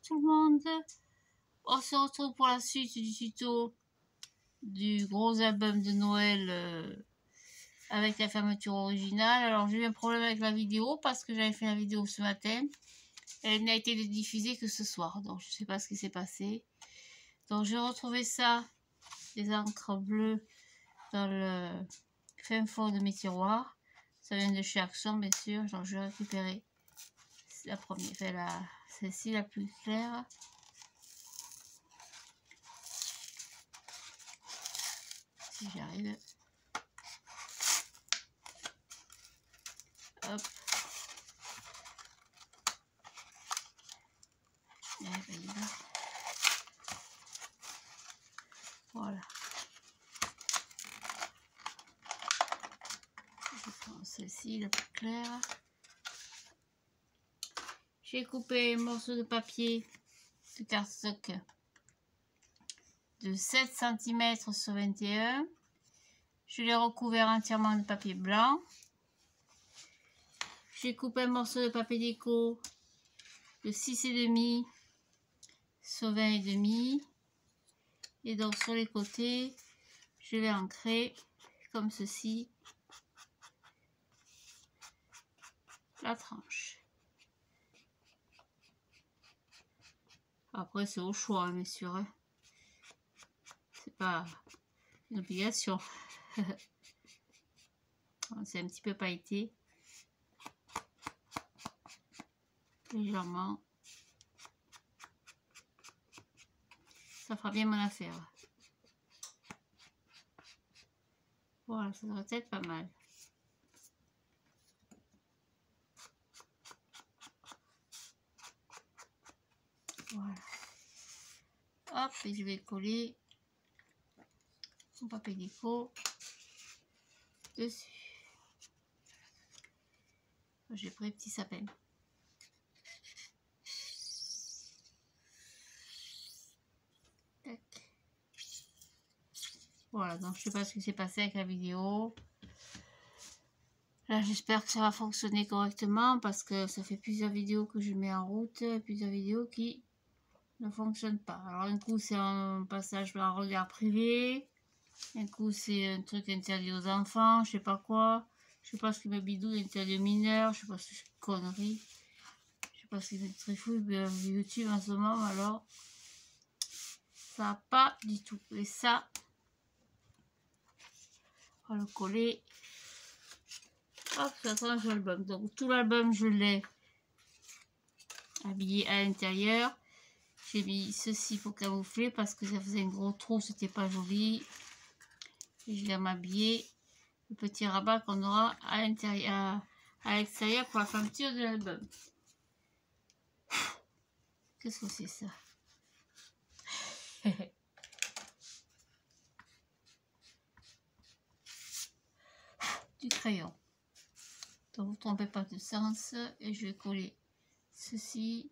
tout le monde. On se retrouve pour la suite du tuto du gros album de Noël avec la fermeture originale. Alors j'ai eu un problème avec la vidéo parce que j'avais fait la vidéo ce matin. Elle n'a été diffusée que ce soir, donc je ne sais pas ce qui s'est passé. Donc j'ai retrouvé ça, des encres bleues, dans le fin fond de mes tiroirs. Ça vient de chez Action, bien sûr. Donc je vais récupérer la première, enfin celle-ci la plus claire. Si j'arrive. Hop. Et ben, il va. Voilà. Je prends celle-ci, la plus claire. J'ai coupé un morceau de papier de cardstock de 7 cm sur 21. Je l'ai recouvert entièrement de papier blanc. J'ai coupé un morceau de papier déco de 6,5 sur 20,5. Et donc sur les côtés, je vais ancrer comme ceci la tranche. Après c'est au choix, bien sûr. Hein. C'est pas une obligation. C'est un petit peu pailleté. Légèrement. Ça fera bien mon affaire. Voilà, ça devrait être pas mal. Voilà. Hop, et je vais coller mon papier déco dessus. J'ai pris un petit sapin. Tac. Voilà, donc je sais pas ce qui s'est passé avec la vidéo. Là, j'espère que ça va fonctionner correctement parce que ça fait plusieurs vidéos que je mets en route, plusieurs vidéos qui ne fonctionnent pas. Alors, un coup, c'est un passage en regard privé, un coup, c'est un truc interdit aux enfants, je sais pas quoi. Je sais pas ce qui me bidouille, interdit aux mineurs, je sais pas si c'est une connerie. Je sais pas si c'est très fou, YouTube en ce moment, alors ça va pas du tout. Et ça, on va le coller. Hop, ça change l'album. Donc tout l'album, je l'ai habillé à l'intérieur. J'ai mis ceci pour camoufler parce que ça faisait un gros trou, c'était pas joli. Et je l'ai habillé le petit rabat qu'on aura à l'intérieur, à l'extérieur pour la fermeture de l'album. Qu'est-ce que c'est ça? Du crayon. Donc vous ne trompez pas de sens et je vais coller ceci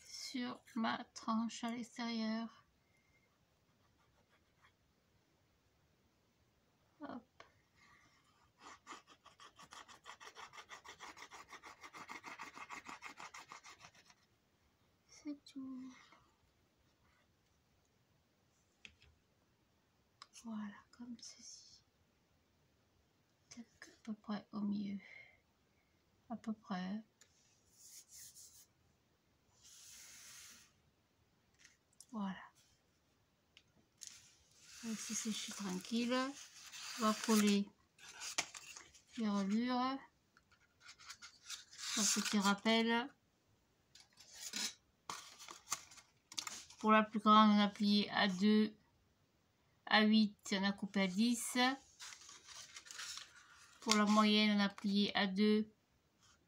sur ma tranche à l'extérieur. Hop. C'est tout. Voilà, comme ceci. À peu près au milieu. À peu près. Voilà. Ici, je suis tranquille. On va coller les reliures. Un petit rappel. Pour la plus grande, on a plié à 2, à 8, on a coupé à 10. Pour la moyenne, on a plié à 2,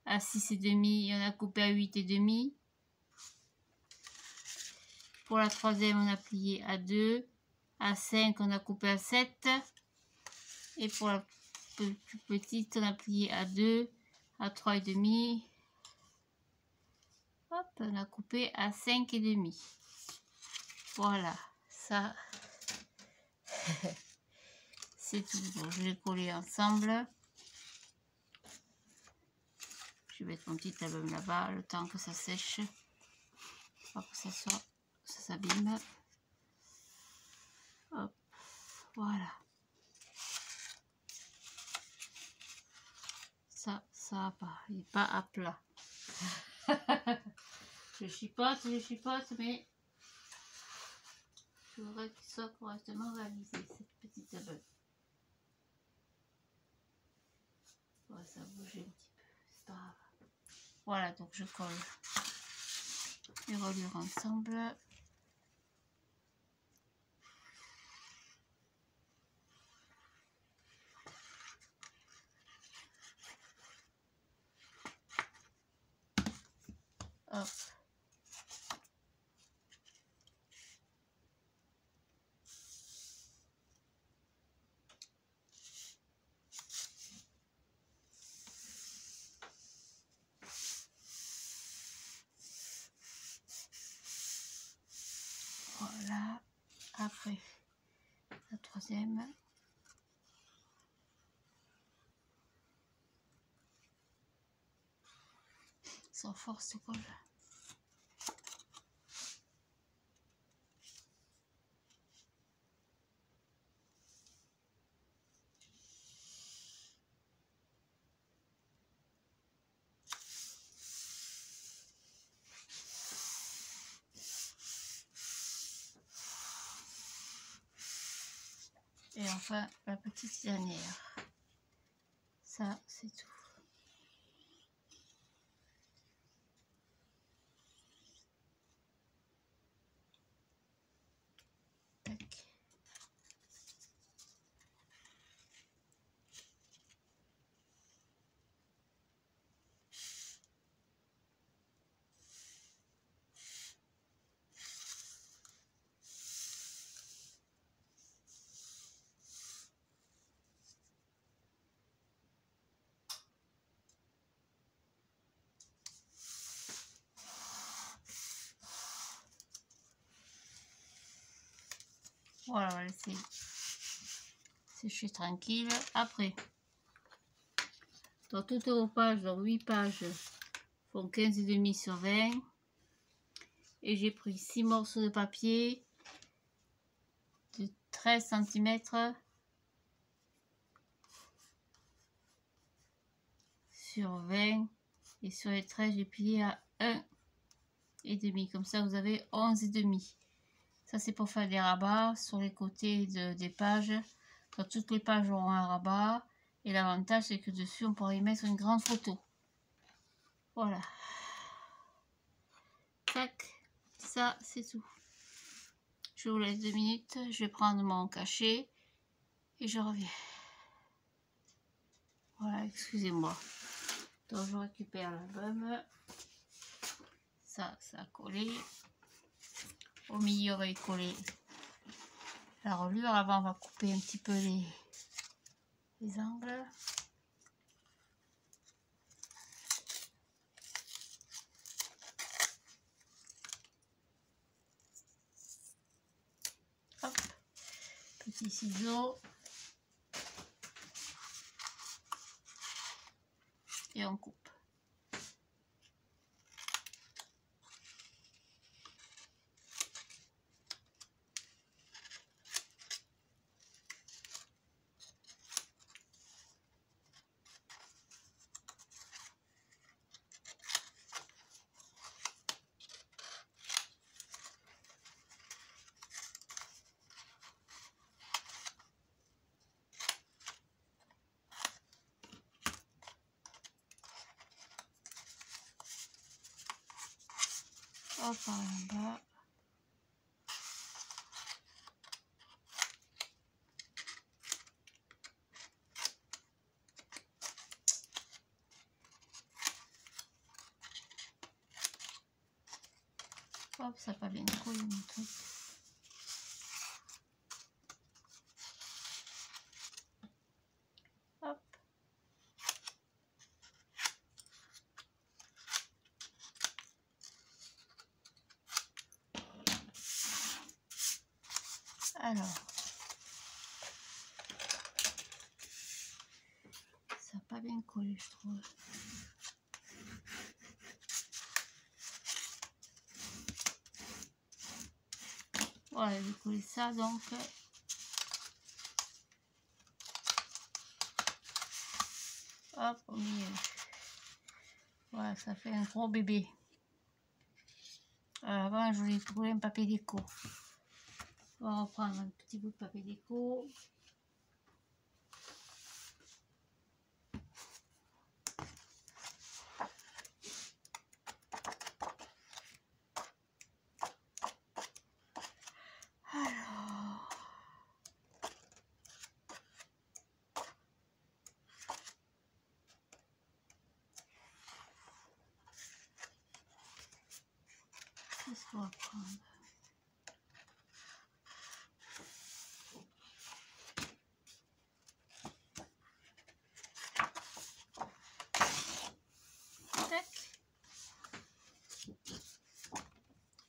à 6,5 et on a coupé à 8,5. Pour la troisième, on a plié à 2, à 5, on a coupé à 7. Et pour la plus petite, on a plié à 2, à 3,5. Hop, on a coupé à 5,5. Voilà, ça, c'est tout. Donc, je vais coller ensemble. Je vais mettre mon petit album là-bas, le temps que ça sèche. Pas que ça s'abîme. Hop, voilà. Ça va pas, il n'est pas à plat. je chipote, mais je voudrais qu'il soit correctement réalisé, cette petite abeille. Ouais, ça bouge un petit peu, c'est pas grave. Voilà, donc je colle les reliures ensemble. Hop. Voilà. Après, la troisième. Sans force, colle. Et enfin, la petite dernière. Ça, c'est tout. Tac. Voilà, on va laisser sécher tranquille. Après, dans toutes vos pages, dans 8 pages, font 15,5 sur 20. Et j'ai pris 6 morceaux de papier de 13 cm sur 20. Et sur les 13, j'ai plié à 1,5. Comme ça, vous avez 11,5. Ça, c'est pour faire des rabats sur les côtés des pages. Quand toutes les pages auront un rabat. Et l'avantage, c'est que dessus, on pourra y mettre une grande photo. Voilà. Tac. Ça, c'est tout. Je vous laisse 2 minutes. Je vais prendre mon cachet. Et je reviens. Voilà, excusez-moi. Donc, je récupère l'album. Ça a collé. Au milieu, on va y coller la reliure. Avant, on va couper un petit peu les angles. Hop, petit ciseau. Et on coupe. Hop, par en bas. Hop, ça n'a pas bien collé mon truc. Hop. Alors. Ça n'a pas bien collé, je trouve. Voilà, je vais coller ça donc. Hop, au milieu. Voilà, ça fait un gros bébé. Avant, je voulais trouver un papier déco. On va reprendre un petit bout de papier déco. Alors, qu'est-ce qu'on va prendre?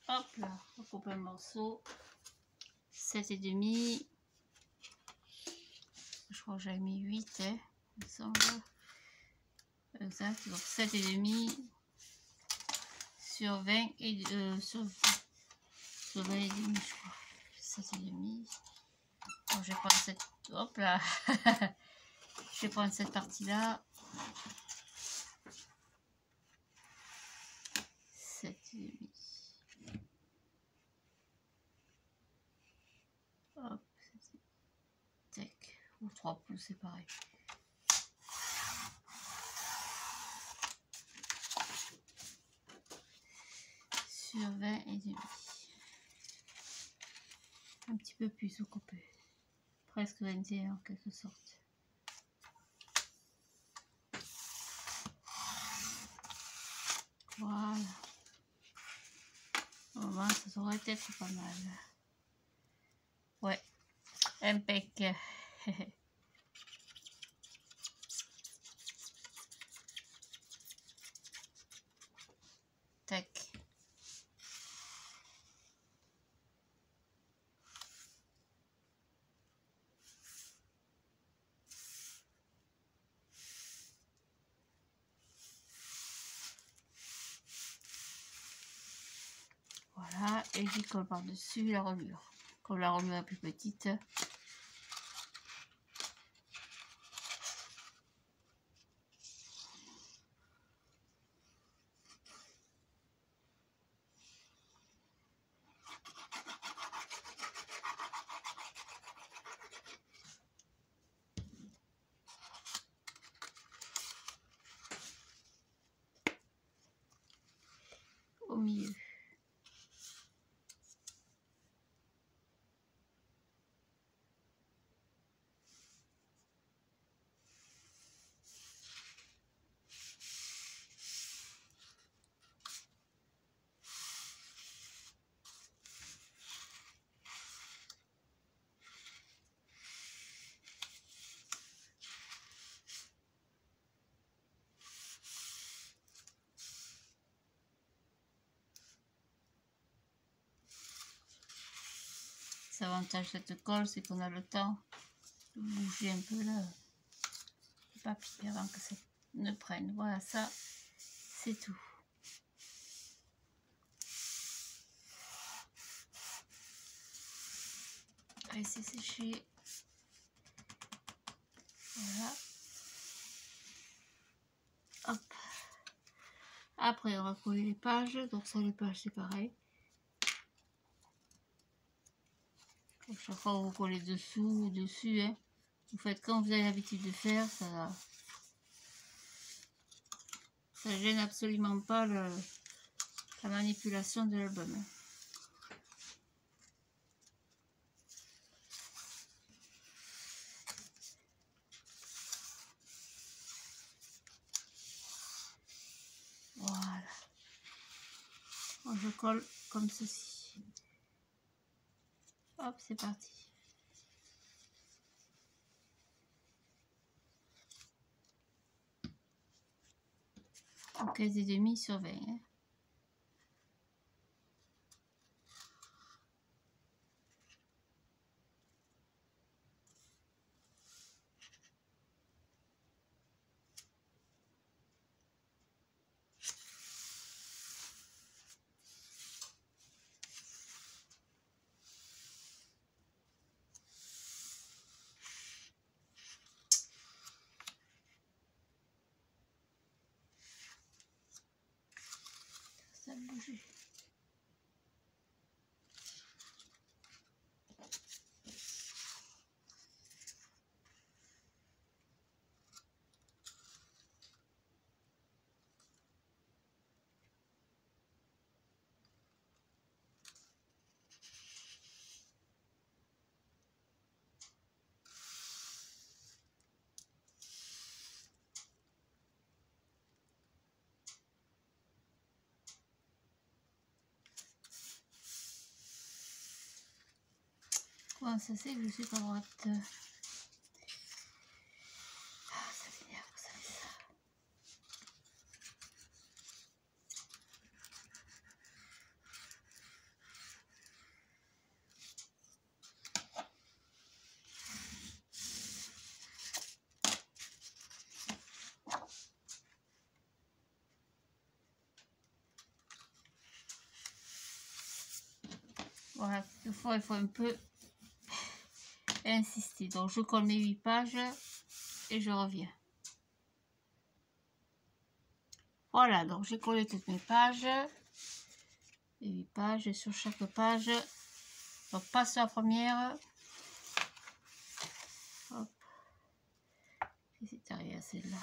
Hop là, on coupe un morceau. 7,5. Je crois que j'avais mis 8, hein, il me semble. Exact, donc 7,5 sur 20 et sur 20 et demi, je crois. 7,5. Bon, je vais prendre cette. Hop là. Je vais prendre cette partie-là. 7,5. Hop, tac, ou 3 pouces, c'est pareil. Sur 20 et demi. Un petit peu plus au coupé. Presque 21 en quelque sorte. Voilà. Au moins, ça devrait être pas mal. Ouais, impec. Tac. Voilà, et j'y colle par-dessus la reliure. Comme la reliure est plus petite. Au milieu. L'avantage de cette colle, c'est qu'on a le temps de bouger un peu le papier avant que ça ne prenne. Voilà, ça, c'est tout. Laissez sécher. Voilà. Hop. Après, on va coller les pages. Donc ça, les pages, c'est pareil. Chaque fois vous collez dessous ou dessus, hein. Vous faites comme vous avez l'habitude de faire, ça gêne absolument pas la manipulation de l'album. Voilà. Bon, je colle comme ceci. Hop, c'est parti. Donc 15,5 sur 20. Hein. à bouger. Comment ça c'est que je suis pas droite? Ah, ça m'énerve, ça fait ça. Voilà, quelquefois il faut un peu insister. Donc je colle mes 8 pages et je reviens. Voilà, donc j'ai collé toutes mes pages. Les 8 pages et sur chaque page. Donc pas sur la première. Hop. Et c'est arrivé à celle-là.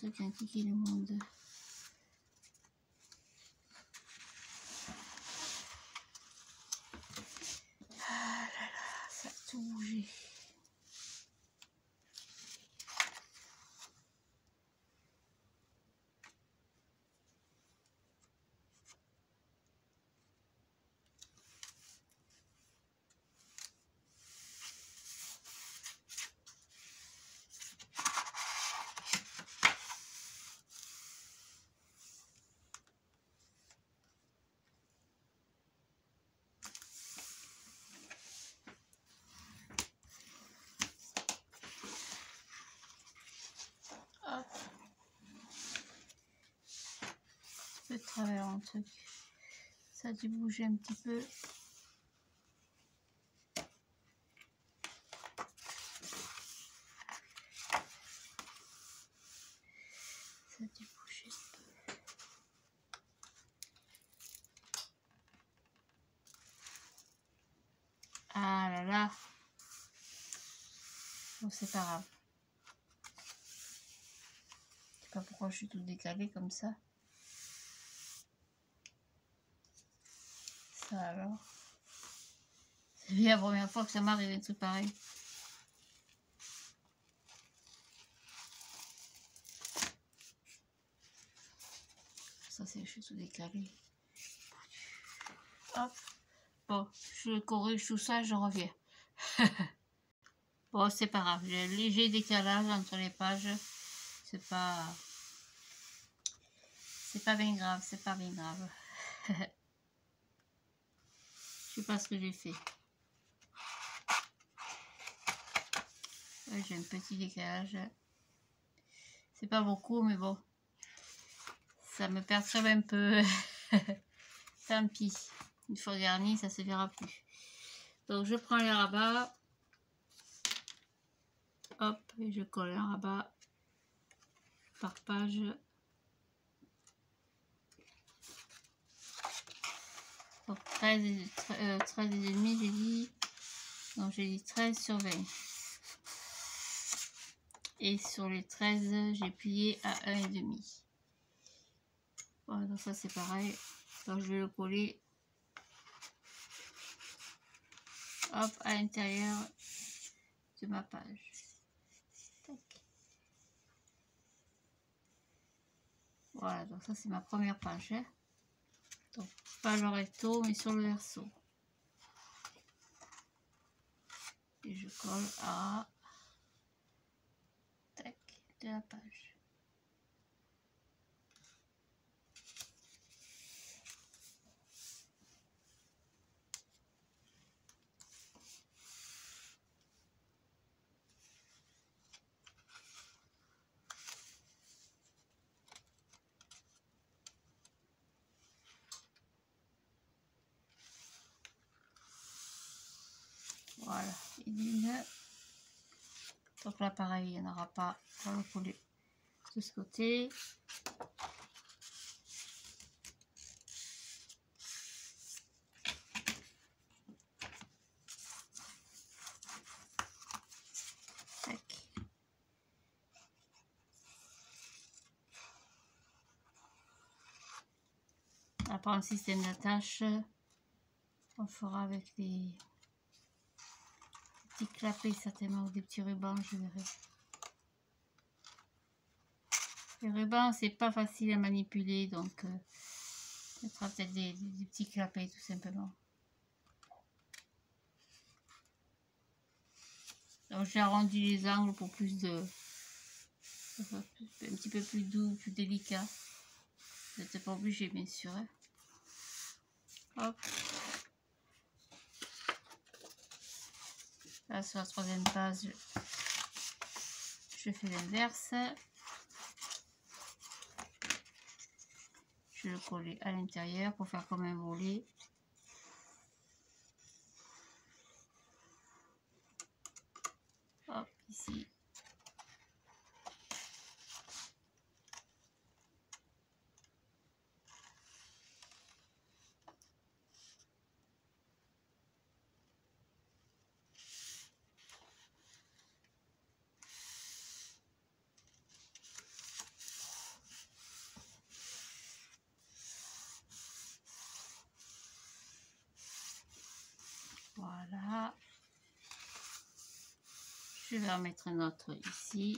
Toujours un truc qui le monde. Ah là là, ça a tout bougé. Hop. De travers un truc. Ça a dû bouger un petit peu. Ça a dû bouger un peu. Ah là là. Bon, c'est pas grave. Je sais pas pourquoi je suis tout décalé comme ça. Ça alors. C'est bien la première fois que ça m'arrive un truc pareil. Ça c'est, je suis tout décalé. Hop. Bon, je corrige tout ça, je reviens. Bon, c'est pas grave. J'ai un léger décalage entre les pages. C'est pas bien grave, c'est pas bien grave. Je sais pas ce que j'ai fait. Ouais, j'ai un petit décalage. C'est pas beaucoup, mais bon. Ça me perturbe un peu. Tant pis. Une fois garni, ça se verra plus. Donc je prends les rabats. Hop, et je colle un rabat par page. Donc 13 et demi, j'ai dit. Donc j'ai dit 13 sur 20. Et sur les 13, j'ai plié à 1,5. Voilà, donc ça c'est pareil. Donc je vais le coller, hop, à l'intérieur de ma page. Tac. Voilà, donc ça c'est ma première page. Hein. Donc pas le recto, mais sur le verso. Et je colle à tac, de la page. Voilà, et d'une. Donc là pareil, il n'y en aura pas. On va le coller de ce côté. Tac. Après un système d'attache, on fera avec des petits clapets certainement ou des petits rubans, je verrai. Les rubans c'est pas facile à manipuler, donc on mettra peut-être des petits clapets tout simplement. Donc j'ai arrondi les angles pour plus de, un petit peu plus doux, plus délicat. Vous n'êtes pas obligé bien sûr. Hein. Hop. Là sur la troisième page, je fais l'inverse. Je vais le coller à l'intérieur pour faire comme un volet. Hop, ici. Voilà. Je vais en mettre un autre ici.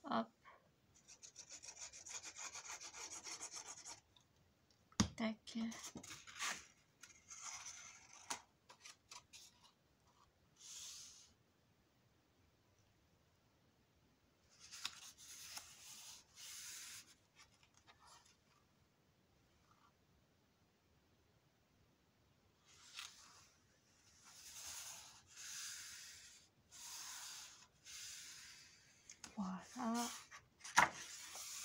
Hop. Tac. Voilà.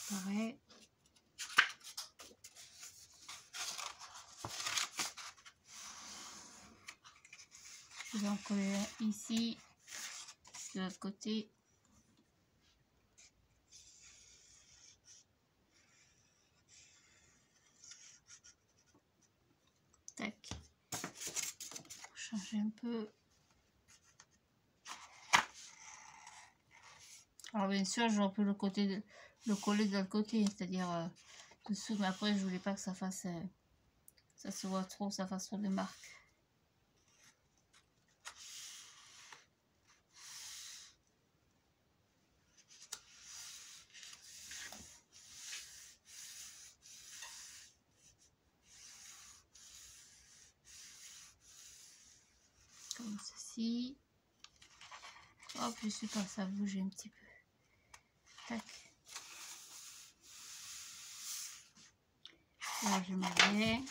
Pareil. Je vais en coller ici, de l'autre côté. Tac. Pour changer un peu. Alors bien sûr, j'aurais pu le coller de l'autre côté, c'est-à-dire dessous, mais après je voulais pas que ça fasse, ça se voit trop, ça fasse trop de marques. Comme ceci. Hop, je suis pas, ça bouge un petit peu. Tac. Là, je mets bien.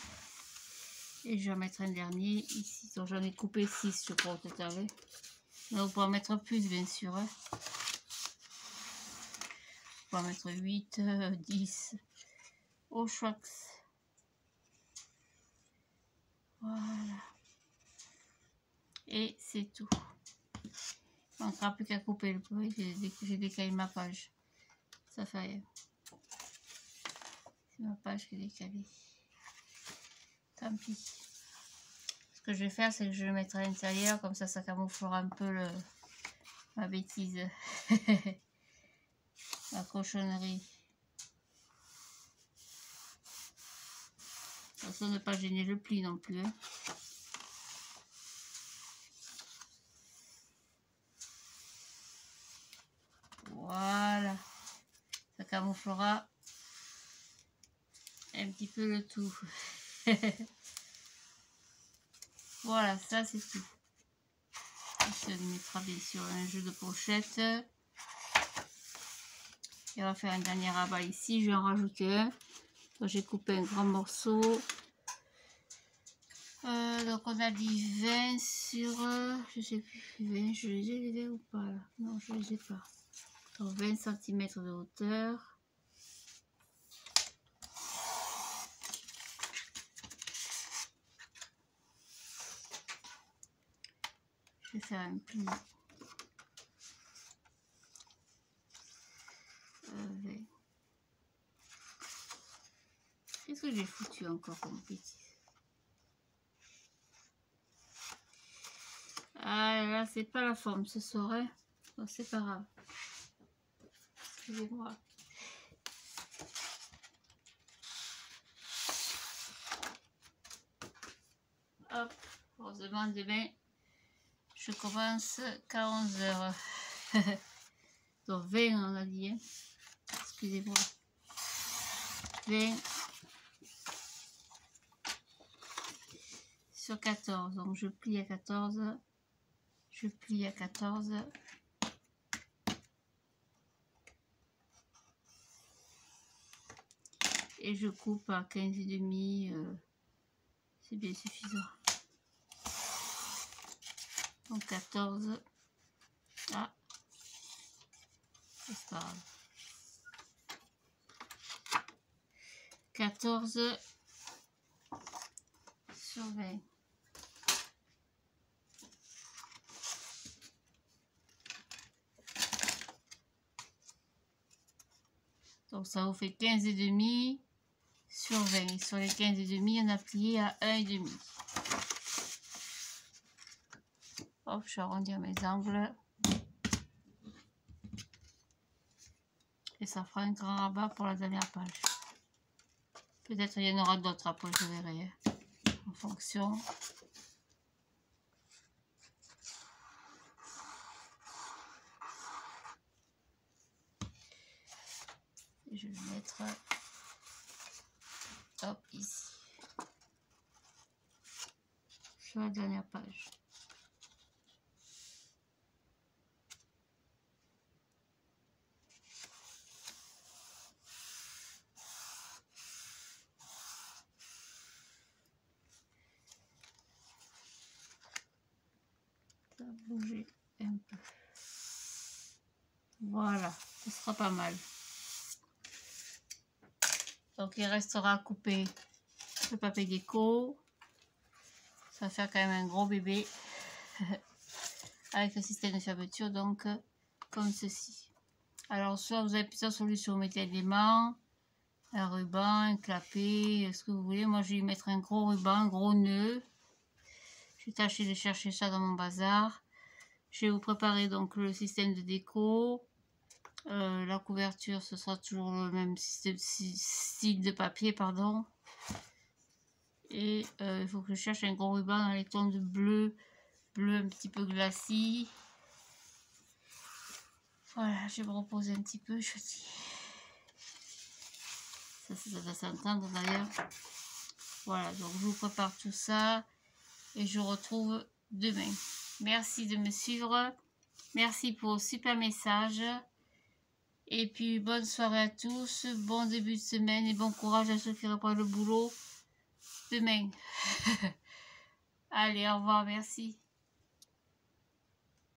Et je vais en mettre un dernier ici. Donc j'en ai coupé 6, je crois, au total. Là, vous pouvez en mettre plus, bien sûr. Hein. Vous pouvez en mettre 8, 10. Au choix. Voilà. Et c'est tout. Il ne manquera plus qu'à couper le bruit. J'ai décalé ma page. Ça fait rien. C'est ma page qui est décalée. Tant pis. Ce que je vais faire, c'est que je vais le mettre à l'intérieur. Comme ça camouflera un peu ma bêtise. Ma cochonnerie. Attention de ne pas gêner le pli non plus. Hein. Voilà. Ça camouflera un petit peu le tout. Voilà, ça c'est tout. Ici, on y mettra bien sûr un jeu de pochette. Et on va faire un dernier rabat ici. Je vais en rajouter un. J'ai coupé un grand morceau. Donc on a dit 20 sur... je sais plus, 20, je les ai ou pas là? Non, je les ai pas. Donc 20 cm de hauteur. Je vais faire un pli. Qu'est-ce que j'ai foutu encore comme petit? Ah là, c'est pas la forme, ce serait. Bon, c'est pas grave. Excusez-moi. Hop, heureusement demain, je commence qu'à 11 h. Donc 20 on a dit, hein. Excusez-moi. 20 sur 14, donc je plie à 14, je plie à 14. Et je coupe à 15,5, c'est bien suffisant. Donc 14, ah, c'est pas grave. 14 sur 20. Donc ça vous fait 15,5 sur 20. Et sur les 15,5, on a plié à 1,5. Hop, je vais arrondir mes angles. Et ça fera un grand rabat pour la dernière page. Peut-être il y en aura d'autres après, je verrai. En fonction. Et je vais mettre, hop, ici. Sur la dernière page. Ça va bouger un peu. Voilà, ce sera pas mal. Donc il restera à couper le papier déco. Ça va faire quand même un gros bébé. Avec le système de fermeture, donc comme ceci. Alors soit vous avez plusieurs solutions, vous mettez des aimants, un ruban, un clapet, ce que vous voulez. Moi je vais y mettre un gros ruban, un gros nœud. Je vais tâcher de chercher ça dans mon bazar. Je vais vous préparer donc le système de déco. La couverture, ce sera toujours le même style de papier, pardon. Et il faut que je cherche un gros ruban dans les tons de bleu un petit peu glacis. Voilà, je vais me reposer un petit peu, je dis. Ça va s'entendre d'ailleurs. Voilà, donc je vous prépare tout ça et je vous retrouve demain. Merci de me suivre. Merci pour vos super messages. Et puis bonne soirée à tous, bon début de semaine et bon courage à ceux qui reprennent le boulot demain. Allez, au revoir, merci.